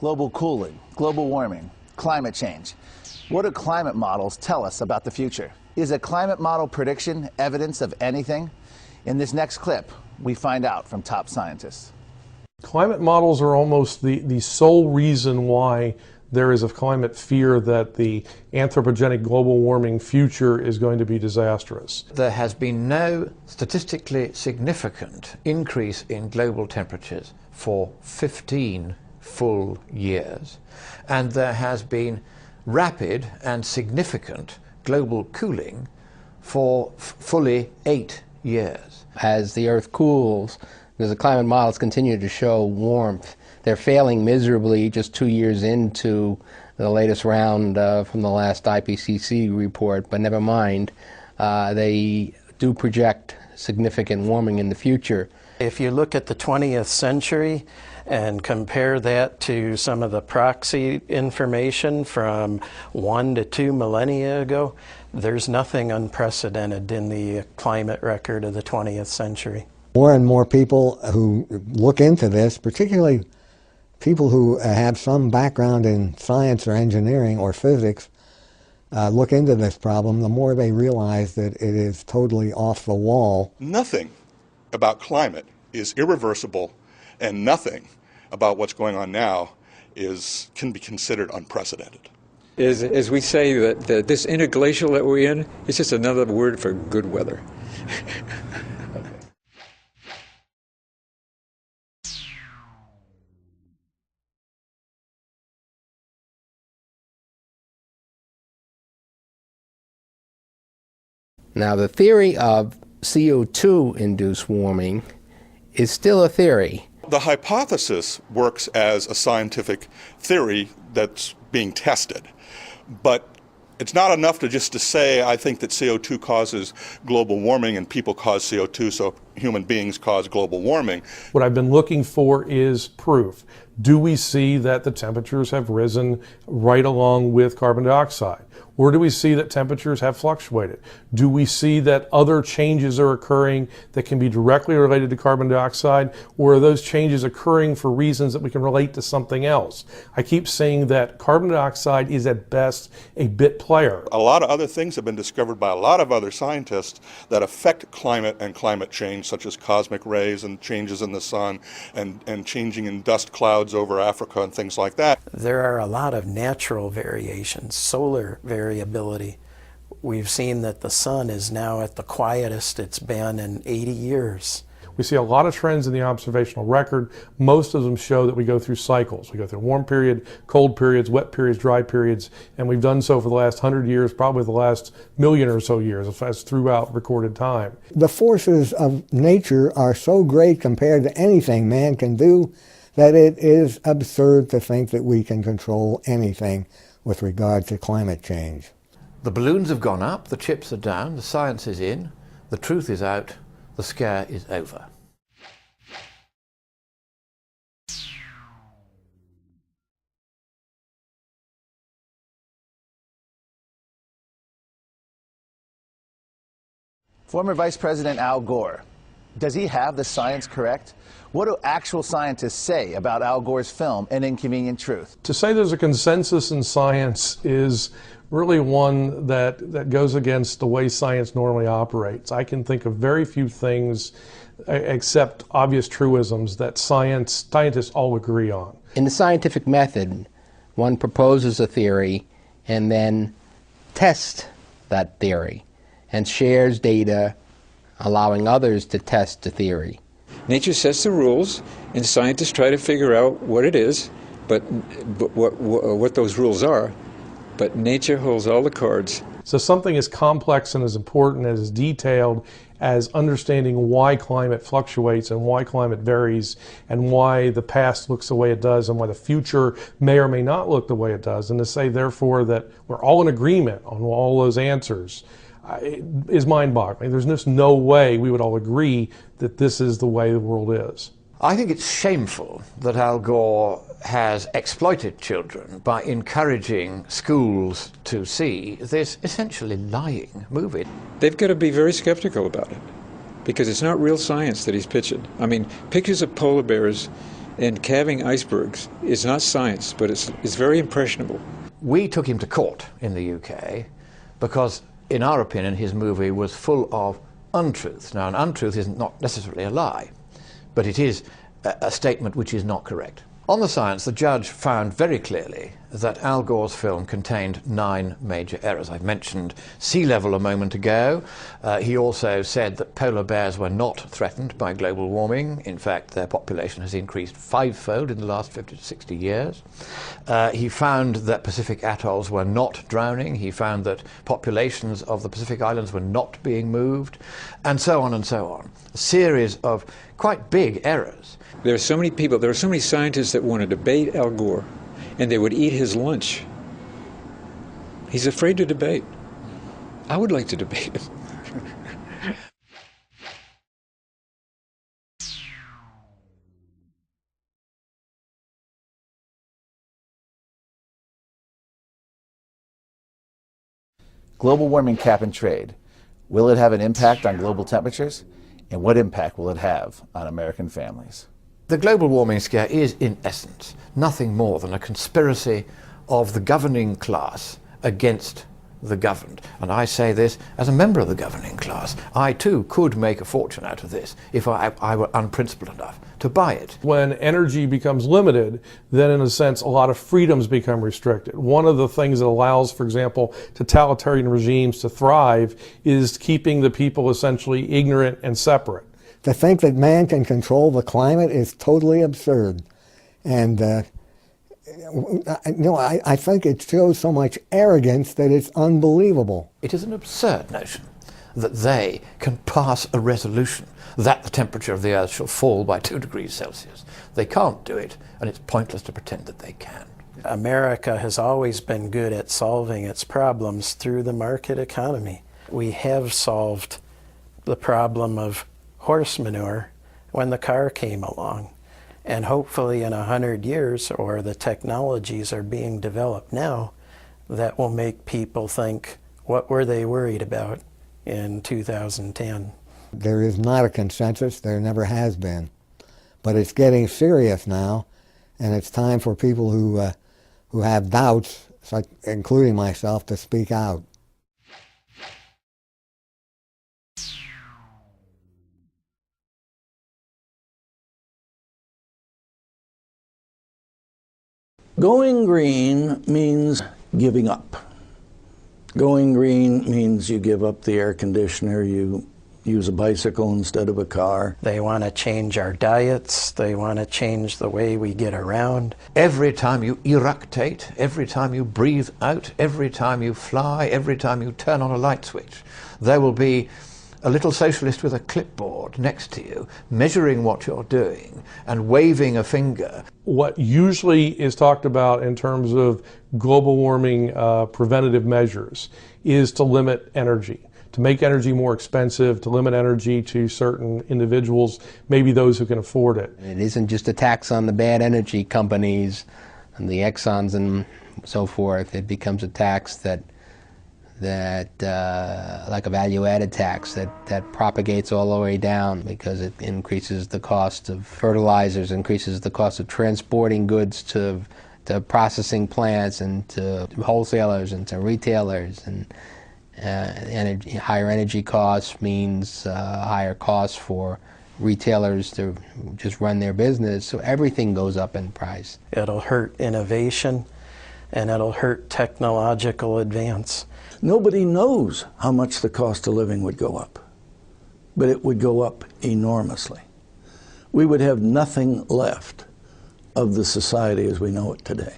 global cooling, global warming, climate change. What do climate models tell us about the future? Is a climate model prediction evidence of anything? In this next clip, we find out from top scientists. Climate models are almost the sole reason why there is a climate fear that the anthropogenic global warming future is going to be disastrous. There has been no statistically significant increase in global temperatures for 15 full years, and there has been rapid and significant global cooling for fully 8 years. As the Earth cools, because the climate models continue to show warmth, they're failing miserably just 2 years into the latest round from the last IPCC report, but never mind, they do project significant warming in the future. If you look at the 20th century and compare that to some of the proxy information from 1 to 2 millennia ago, there's nothing unprecedented in the climate record of the 20th century. More and more people who look into this, particularly people who have some background in science or engineering or physics, look into this problem, the more they realize that it is totally off the wall. Nothing about climate is irreversible, and nothing about what's going on now can be considered unprecedented. As we say, that this interglacial that we're in is just another word for good weather. Now, the theory of CO2-induced warming is still a theory. The hypothesis works as a scientific theory that's being tested, but it's not enough to say, I think that CO2 causes global warming and people cause CO2, so human beings cause global warming. What I've been looking for is proof. Do we see that the temperatures have risen right along with carbon dioxide? Or do we see that temperatures have fluctuated? Do we see that other changes are occurring that can be directly related to carbon dioxide, or are those changes occurring for reasons that we can relate to something else? I keep saying that carbon dioxide is at best a bit player. A lot of other things have been discovered by a lot of other scientists that affect climate and climate change, such as cosmic rays and changes in the sun and changing in dust clouds over Africa and things like that. There are a lot of natural variations, solar variability. We've seen that the sun is now at the quietest it's been in 80 years. We see a lot of trends in the observational record. Most of them show that we go through cycles. We go through warm period, cold periods, wet periods, dry periods, and we've done so for the last 100 years, probably the last million or so years, as throughout recorded time. The forces of nature are so great compared to anything man can do that it is absurd to think that we can control anything with regard to climate change. The balloons have gone up, the chips are down, the science is in, the truth is out, the scare is over. Former Vice President Al Gore, does he have the science correct? What do actual scientists say about Al Gore's film, An Inconvenient Truth? To say there's a consensus in science is really one that goes against the way science normally operates. I can think of very few things except obvious truisms that scientists all agree on. In the scientific method, one proposes a theory and then tests that theory and shares data, allowing others to test the theory. Nature sets the rules, and scientists try to figure out what it is, but what those rules are. But nature holds all the cards. So something as complex and as important and as detailed as understanding why climate fluctuates and why climate varies and why the past looks the way it does and why the future may or may not look the way it does, and to say therefore that we're all in agreement on all those answers is mind-boggling. There's just no way we would all agree that this is the way the world is. I think it's shameful that Al Gore has exploited children by encouraging schools to see this essentially lying movie. They've got to be very skeptical about it, because it's not real science that he's pitching. I mean, pictures of polar bears And calving icebergs is not science, but it's very impressionable. We took him to court in the UK because, in our opinion, his movie was full of untruths. Now, an untruth is not necessarily a lie, but it is a statement which is not correct. On the science, the judge found very clearly that Al Gore's film contained 9 major errors. I've mentioned sea level a moment ago. He also said that polar bears were not threatened by global warming. In fact, their population has increased 5-fold in the last 50 to 60 years. He found that Pacific atolls were not drowning. He found that populations of the Pacific islands were not being moved, and so on and so on. A series of quite big errors. There are so many people, there are so many scientists that want to debate Al Gore, and they would eat his lunch. He's afraid to debate. I would like to debate him. Global warming cap and trade. Will it have an impact on global temperatures? And what impact will it have on American families? The global warming scare is, in essence, nothing more than a conspiracy of the governing class against the governed. And I say this as a member of the governing class. I too could make a fortune out of this if I were unprincipled enough to buy it. When energy becomes limited, then in a sense a lot of freedoms become restricted. One of the things that allows, for example, totalitarian regimes to thrive is keeping the people essentially ignorant and separate. To think that man can control the climate is totally absurd. And I think it shows so much arrogance that it's unbelievable. It is an absurd notion that they can pass a resolution that the temperature of the Earth shall fall by 2 degrees Celsius. They can't do it, and it's pointless to pretend that they can. America has always been good at solving its problems through the market economy. We have solved the problem of horse manure when the car came along. And hopefully in 100 years, or the technologies are being developed now, that will make people think, what were they worried about in 2010? There is not a consensus, there never has been. But it's getting serious now, and it's time for people who have doubts, including myself, to speak out. Going green means giving up. Going green means you give up the air conditioner, you use a bicycle instead of a car. They want to change our diets, they want to change the way we get around. Every time you eructate, every time you breathe out, every time you fly, every time you turn on a light switch, there will be a little socialist with a clipboard next to you, measuring what you're doing and waving a finger. What usually is talked about in terms of global warming preventative measures is to limit energy, to make energy more expensive, to limit energy to certain individuals, maybe those who can afford it. It isn't just a tax on the bad energy companies and the Exxons and so forth. It becomes a tax that like a value-added tax that propagates all the way down because it increases the cost of fertilizers, increases the cost of transporting goods to processing plants and to wholesalers and to retailers, and higher energy costs means higher costs for retailers to just run their business, so everything goes up in price. It'll hurt innovation and it'll hurt technological advance. Nobody knows how much the cost of living would go up, but it would go up enormously. We would have nothing left of the society as we know it today.